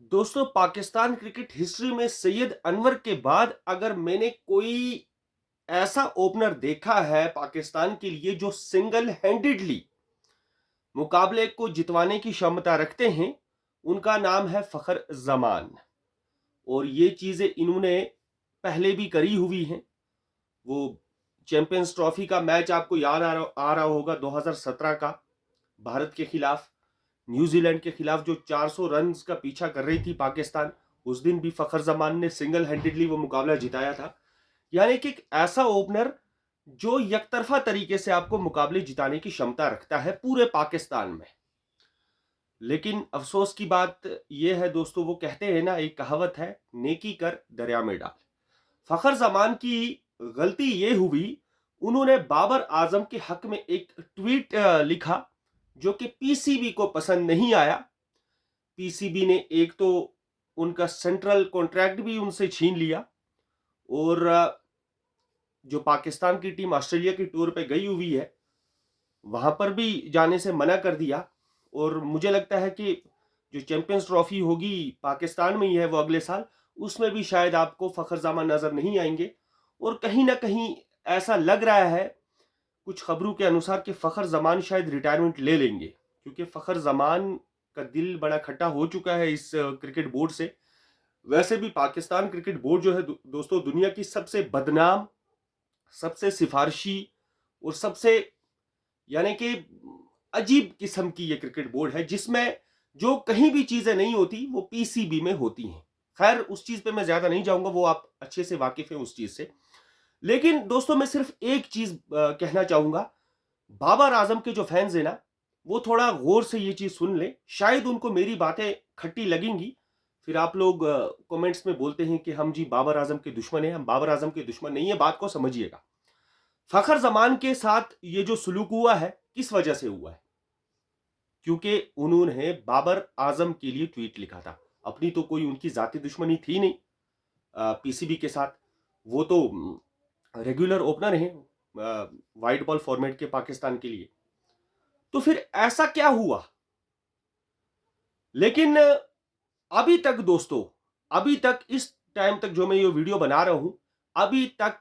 दोस्तों, Pakistan cricket history में सैयद अनवर के बाद अगर मैंने कोई ऐसा ओपनर देखा है पाकिस्तान के लिए जो सिंगल हैंडेडली मुकाबले को जितवाने की क्षमता रखते हैं, उनका नाम है फखर जमान। और ये चीजें इन्होंने पहले भी करी हुई हैं। वो चैंपियंस ट्रॉफी का मैच आपको याद आ रहा होगा, 2017 का, भारत के खिलाफ, न्यूजीलैंड के खिलाफ जो 400 रन का पीछा कर रही थी पाकिस्तान, उस दिन भी फखर जमान ने सिंगल हैंडेडली वो मुकाबला जिताया था। यानी कि एक ऐसा ओपनर जो यकतरफा तरीके से आपको मुकाबले जिताने की क्षमता रखता है पूरे पाकिस्तान में। लेकिन अफसोस की बात यह है दोस्तों, वो कहते हैं ना, एक कहावत है, नेकी कर दरिया में डाल। फखर जमान की गलती ये हुई, उन्होंने बाबर आजम के हक में एक ट्वीट लिखा जो कि पीसीबी को पसंद नहीं आया। पीसीबी ने एक तो उनका सेंट्रल कॉन्ट्रैक्ट भी उनसे छीन लिया, और जो पाकिस्तान की टीम ऑस्ट्रेलिया की टूर पे गई हुई है, वहां पर भी जाने से मना कर दिया। और मुझे लगता है कि जो चैंपियंस ट्रॉफी होगी पाकिस्तान में ही है वो अगले साल, उसमें भी शायद आपको फखर जमान नजर नहीं आएंगे। और कहीं ना कहीं ऐसा लग रहा है कुछ खबरों के अनुसार कि फखर जमान शायद रिटायरमेंट ले लेंगे, क्योंकि फखर जमान का दिल बड़ा खट्टा हो चुका है इस क्रिकेट बोर्ड से। वैसे भी पाकिस्तान क्रिकेट बोर्ड जो है दोस्तों, दुनिया की सबसे बदनाम, सबसे सिफारशी और सबसे, यानी कि अजीब किस्म की ये क्रिकेट बोर्ड है, जिसमें जो कहीं भी चीजें नहीं होती वो पीसीबी में होती हैं। खैर, उस चीज पे मैं ज्यादा नहीं जाऊंगा, वो आप अच्छे से वाकिफ हैं उस चीज से। लेकिन दोस्तों, मैं सिर्फ एक चीज कहना चाहूंगा। बाबर आजम के जो फैंस है ना, वो थोड़ा गौर से ये चीज सुन ले, शायद उनको मेरी बातें खट्टी लगेंगी। फिर आप लोग कमेंट्स में बोलते हैं कि हम जी बाबर आजम के दुश्मन हैं। हम बाबर आजम के दुश्मन नहीं है, बात को समझिएगा। फखर जमान के साथ ये जो सलूक हुआ है, किस वजह से हुआ है? क्योंकि उन्होंने बाबर आजम के लिए ट्वीट लिखा था। अपनी तो कोई उनकी जाति दुश्मनी थी नहीं पीसीबी के साथ। वो तो रेगुलर ओपनर हैं वाइट बॉल फॉर्मेट के पाकिस्तान के लिए। तो फिर ऐसा क्या हुआ? लेकिन अभी तक दोस्तों, अभी तक इस टाइम तक जो मैं ये वीडियो बना रहा हूं, अभी तक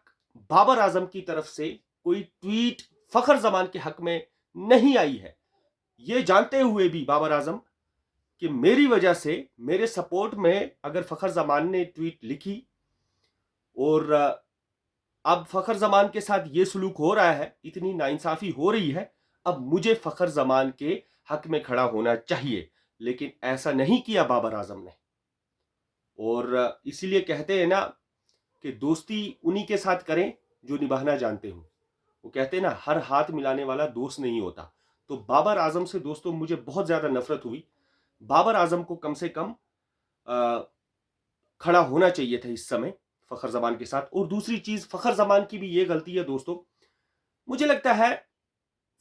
बाबर आजम की तरफ से कोई ट्वीट फखर जमान के हक में नहीं आई है। ये जानते हुए भी बाबर आजम कि मेरी वजह से, मेरे सपोर्ट में अगर फखर जमान ने ट्वीट लिखी और अब फखर जमान के साथ ये सलूक हो रहा है, इतनी नाइंसाफी हो रही है, अब मुझे फखर जमान के हक में खड़ा होना चाहिए। लेकिन ऐसा नहीं किया बाबर आजम ने। और इसीलिए कहते हैं ना कि दोस्ती उन्हीं के साथ करें जो निभाना जानते हो। वो कहते हैं ना, हर हाथ मिलाने वाला दोस्त नहीं होता। तो बाबर आजम से दोस्तों मुझे बहुत ज्यादा नफरत हुई। बाबर आजम को कम से कम अ, खड़ा होना चाहिए था इस समय फखर जमान के साथ। और दूसरी चीज, फखर जमान की भी ये गलती है दोस्तों, मुझे लगता है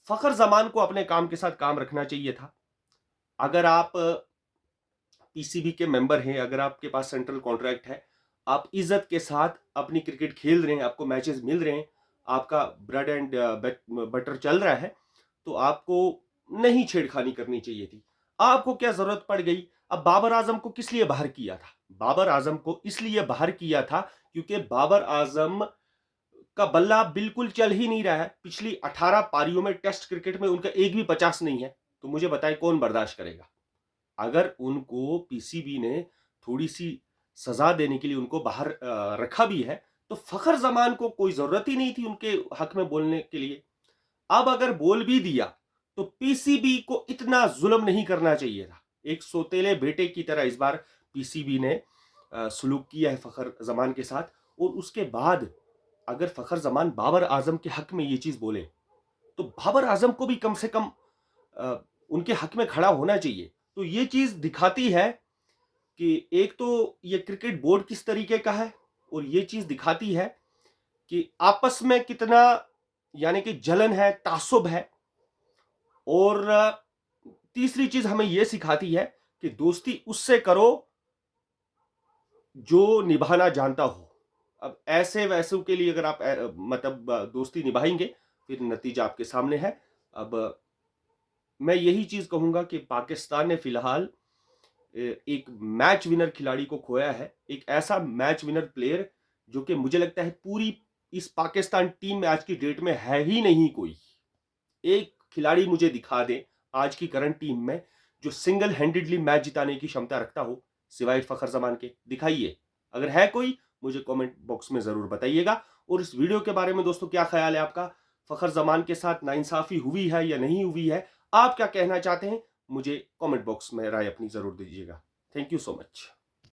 फखर जमान को अपने काम के साथ काम रखना चाहिए था। अगर आप पीसीबी के मेंबर हैं, अगर आपके पास सेंट्रल कॉन्ट्रैक्ट है, आप इज्जत के साथ अपनी क्रिकेट खेल रहे हैं, आपको मैचेस मिल रहे हैं, आपका ब्रेड एंड बटर चल रहा है, तो आपको नहीं छेड़खानी करनी चाहिए थी। आपको क्या जरूरत पड़ गई? अब बाबर आजम को किस लिए बाहर किया था? बाबर आजम को इसलिए बाहर किया था क्योंकि बाबर आजम का बल्ला बिल्कुल चल ही नहीं रहा है। पिछली 18 पारियों में टेस्ट क्रिकेट में उनका एक भी 50 नहीं है। तो मुझे बताएं, कौन बर्दाश्त करेगा? अगर उनको पीसीबी ने थोड़ी सी सजा देने के लिए उनको बाहर रखा भी है, तो फखर जमान को कोई जरूरत ही नहीं थी उनके हक में बोलने के लिए। अब अगर बोल भी दिया तो पीसीबी को इतना जुल्म नहीं करना चाहिए था। एक सोतेले बेटे की तरह इस बार पीसीबी ने सलूक किया है फखर जमान के साथ। और उसके बाद अगर फखर जमान बाबर आजम के हक में ये चीज बोले, तो बाबर आजम को भी कम से कम उनके हक में खड़ा होना चाहिए। तो ये चीज दिखाती है कि एक तो ये क्रिकेट बोर्ड किस तरीके का है, और ये चीज दिखाती है कि आपस में कितना, यानी कि जलन है, तासुब है। और तीसरी चीज हमें यह सिखाती है कि दोस्ती उससे करो जो निभाना जानता हो। अब ऐसे वैसों के लिए अगर आप मतलब दोस्ती निभाएंगे, फिर नतीजा आपके सामने है। अब मैं यही चीज कहूंगा कि पाकिस्तान ने फिलहाल एक मैच विनर खिलाड़ी को खोया है, एक ऐसा मैच विनर प्लेयर जो कि मुझे लगता है पूरी इस पाकिस्तान टीम में आज की डेट में है ही नहीं कोई। एक खिलाड़ी मुझे दिखा दें आज की करंट टीम में जो सिंगल हैंडेडली मैच जिताने की क्षमता रखता हो सिवाय फखर जमान के। दिखाइए, अगर है कोई मुझे कमेंट बॉक्स में जरूर बताइएगा। और इस वीडियो के बारे में दोस्तों क्या ख्याल है आपका? फखर जमान के साथ नाइंसाफी हुई है या नहीं हुई है? आप क्या कहना चाहते हैं? मुझे कमेंट बॉक्स में राय अपनी जरूर दीजिएगा। Thank you so much.